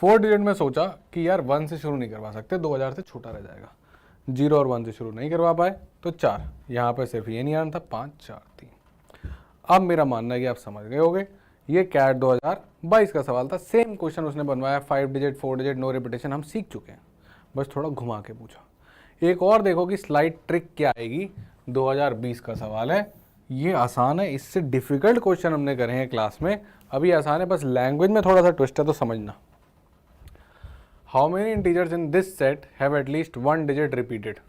4 digit में सोचा कि यार 1 से शुरू नहीं करवा सकते, 2000 से छोटा रह जाएगा। 0 और 1 से शुरू नहीं करवा पाए तो 4, यहाँ पर सिर्फ ये नहीं आना था, 5 4 3। अब मेरा मानना है कि आप समझ गए होगे, ये कैट 2022 का सवाल था। सेम क्वेश्चन उसने बनवाया, 5 डिजिट 4 डिजिट नो रिपीटेशन, हम सीख चुके हैं, बस थोड़ा घुमा के पूछा। एक और देखो कि स्लाइड ट्रिक क्या आएगी, 2020 का सवाल है, ये आसान है, इससे डिफिकल्ट क्वेश्चन हमने करे हैं क्लास में, अभी आसान है, बस लैंग्वेज में थोड़ा सा ट्विस्ट है तो समझना। How many integers in this set have at least 1 digit repeated.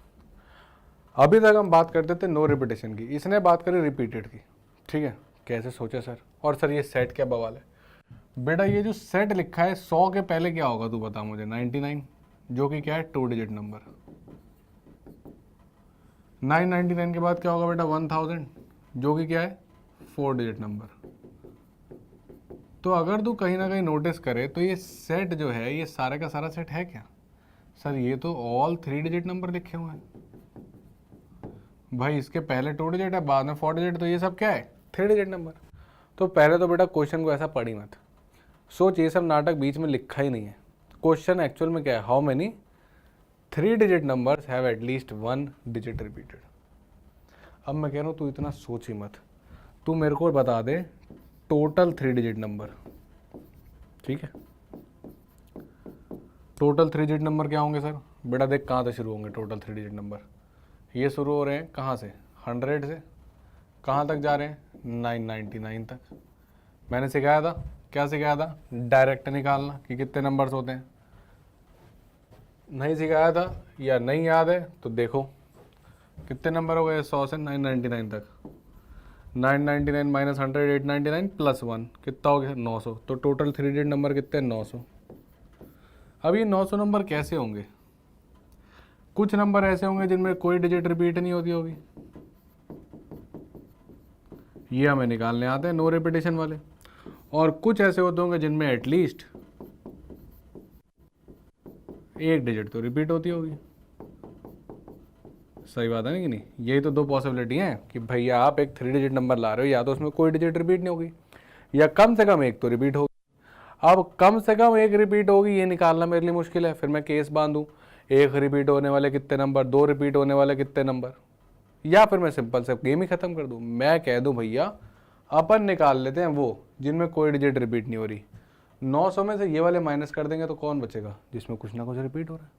अभी तक हम बात करते थे नो रिपीटेशन की, इसने बात करी रिपीटेड की, ठीक है। कैसे सोचे सर, और सर ये सेट क्या बवाल है। बेटा ये जो सेट लिखा है 100 के पहले क्या होगा तू बता मुझे, 99, जो कि क्या है 2 डिजिट नंबर। 999 के बाद क्या होगा बेटा 1000, जो कि क्या है 4 डिजिट नंबर। तो अगर तू कहीं ना कहीं नोटिस करे तो ये सेट जो है ये सारे का सारा सेट है क्या सर, ये तो ऑल 3 डिजिट नंबर लिखे हुए हैं भाई, इसके पहले 2 डिजिट है बाद में 4 डिजिट, तो ये सब क्या है 3 डिजिट नंबर। तो पहले तो बेटा क्वेश्चन को ऐसा पढ़ी मत, सोच ये सब नाटक बीच में लिखा ही नहीं है। क्वेश्चन एक्चुअल में क्या है, how many 3 digit numbers have at least 1 digit repeated. अब मैं कह रहा हूँ तू इतना सोच ही मत, तू मेरे को बता दे टोटल 3 डिजिट नंबर, ठीक है। टोटल 3 डिजिट नंबर क्या होंगे सर, बेटा देख कहाँ से शुरू होंगे टोटल 3 डिजिट नंबर, ये शुरू हो रहे हैं कहाँ से 100 से, कहाँ तक जा रहे हैं 999 तक। मैंने सिखाया था, क्या सिखाया था, डायरेक्ट निकालना कि कितने नंबर्स होते हैं। नहीं सिखाया था या नहीं याद है तो देखो कितने नंबर हो गए 100 से 999 तक। 999 माइनस 100 899 प्लस 1 कितना हो गया 900। तो टोटल 3 डिजिट नंबर कितने 900। अब ये 900 नंबर कैसे होंगे, कुछ नंबर ऐसे होंगे जिनमें कोई डिजिट रिपीट नहीं होती होगी, ये हमें निकालने आते हैं नो रिपीटेशन वाले, और कुछ ऐसे होते होंगे जिनमें एटलीस्ट 1 डिजिट तो रिपीट होती होगी। सही बात है ना कि नहीं, यही तो दो पॉसिबिलिटी हैं कि भैया आप एक 3 डिजिट नंबर ला रहे हो, या तो उसमें कोई डिजिट रिपीट नहीं होगी या कम से कम एक तो रिपीट होगी। अब कम से कम एक रिपीट होगी ये निकालना मेरे लिए मुश्किल है, फिर मैं केस बांधूँ एक रिपीट होने वाले कितने नंबर, 2 रिपीट होने वाले कितने नंबर, या फिर मैं सिंपल से गेम ही खत्म कर दूँ। मैं कह दूँ भैया अपन निकाल लेते हैं वो जिनमें कोई डिजिट रिपीट नहीं हो रही, 900 में से ये वाले माइनस कर देंगे तो कौन बचेगा, जिसमें कुछ ना कुछ रिपीट हो रहा है।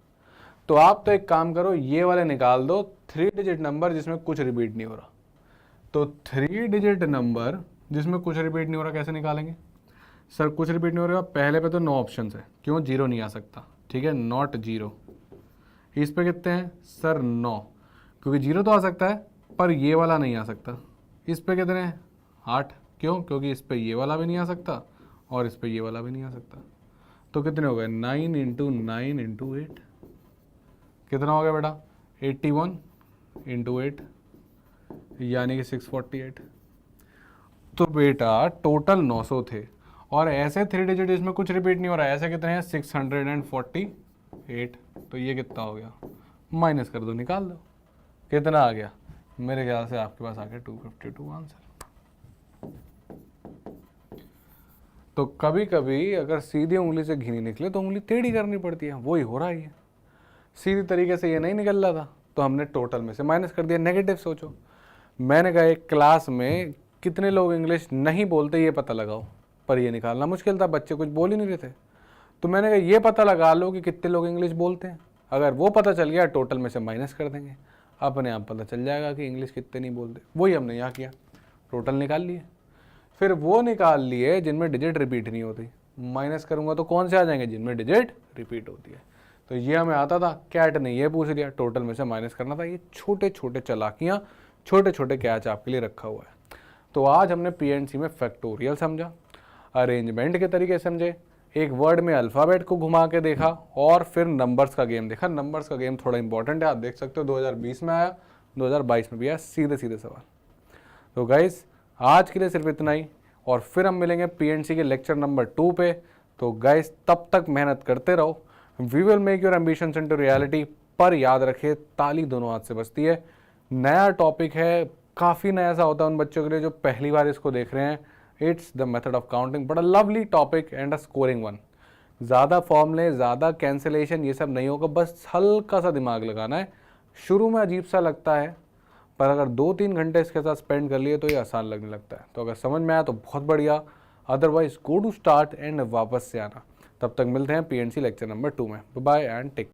तो आप तो एक काम करो, ये वाले निकाल दो 3 डिजिट नंबर जिसमें कुछ रिपीट नहीं हो रहा। तो 3 डिजिट नंबर जिसमें कुछ रिपीट नहीं हो रहा कैसे निकालेंगे सर, कुछ रिपीट नहीं हो रहा, पहले पे तो नो ऑप्शन है, क्यों 0 नहीं आ सकता, ठीक है, नॉट 0। इस पे कितने हैं सर 9, क्योंकि 0 तो आ सकता है पर ये वाला नहीं आ सकता। इस पे कितने हैं 8, क्यों, क्योंकि इस पे ये वाला भी नहीं आ सकता और इस पे ये वाला भी नहीं आ सकता। तो कितने हो गए 9 इंटू 9 इंटू 8, कितना हो गया बेटा 81 इंटू 8 यानी कि 648। तो बेटा टोटल 900 थे, और ऐसे 3 डिजिट इसमें कुछ रिपीट नहीं हो रहा है, ऐसे कितने हैं 648। तो ये कितना हो गया, माइनस कर दो निकाल दो, कितना आ गया, मेरे ख्याल से आपके पास आ गया 252 आंसर। तो कभी कभी अगर सीधी उंगली से घी नहीं निकले तो उंगली टेढ़ी करनी पड़ती है, वही हो रहा है। सीधी तरीके से ये नहीं निकल रहा था तो हमने टोटल में से माइनस कर दिया। नेगेटिव सोचो, मैंने कहा एक क्लास में कितने लोग इंग्लिश नहीं बोलते ये पता लगाओ, पर ये निकालना मुश्किल था, बच्चे कुछ बोल ही नहीं रहे थे। तो मैंने कहा ये पता लगा लो कि कितने लोग इंग्लिश बोलते हैं, अगर वो पता चल गया टोटल में से माइनस कर देंगे, अपने आप पता चल जाएगा कि इंग्लिश कितने नहीं बोलते। वही हमने यहाँ किया, टोटल निकाल लिए, फिर वो निकाल लिए जिनमें डिजिट रिपीट नहीं होती, माइनस करूँगा तो कौन से आ जाएंगे जिनमें डिजिट रिपीट होती है। तो ये हमें आता था, कैट ने ये पूछ लिया, टोटल में से माइनस करना था। ये छोटे छोटे चालाकियाँ, छोटे छोटे कैच आपके लिए रखा हुआ है। तो आज हमने पीएनसी में फैक्टोरियल समझा, अरेंजमेंट के तरीके समझे, एक वर्ड में अल्फ़ाबेट को घुमा के देखा, और फिर नंबर्स का गेम देखा। नंबर्स का गेम थोड़ा इंपॉर्टेंट है, आप देख सकते हो 2020 में आया, 2022 में भी आया, सीधे सीधे सवाल। तो गाइस आज के लिए सिर्फ इतना ही, और फिर हम मिलेंगे पीएनसी के लेक्चर नंबर 2 पे। तो गाइस तब तक मेहनत करते रहो, we will make your ambitions into reality. पर याद रखिए ताली दोनों हाथ से बजती है, नया टॉपिक है, काफ़ी नया सा होता है उन बच्चों के लिए जो पहली बार इसको देख रहे हैं। It's the method of counting, but a lovely topic and a scoring one. ज़्यादा फॉर्मूले, ज़्यादा कैंसिलेशन, ये सब नहीं होगा, बस हल्का सा दिमाग लगाना है। शुरू में अजीब सा लगता है, पर अगर 2-3 घंटे इसके साथ स्पेंड कर लिए तो ये आसान लगने लगता है। तो अगर समझ में आया तो बहुत बढ़िया, otherwise go to start and वापस से आना। तब तक मिलते हैं PNC लेक्चर नंबर 2 में। Bye and take.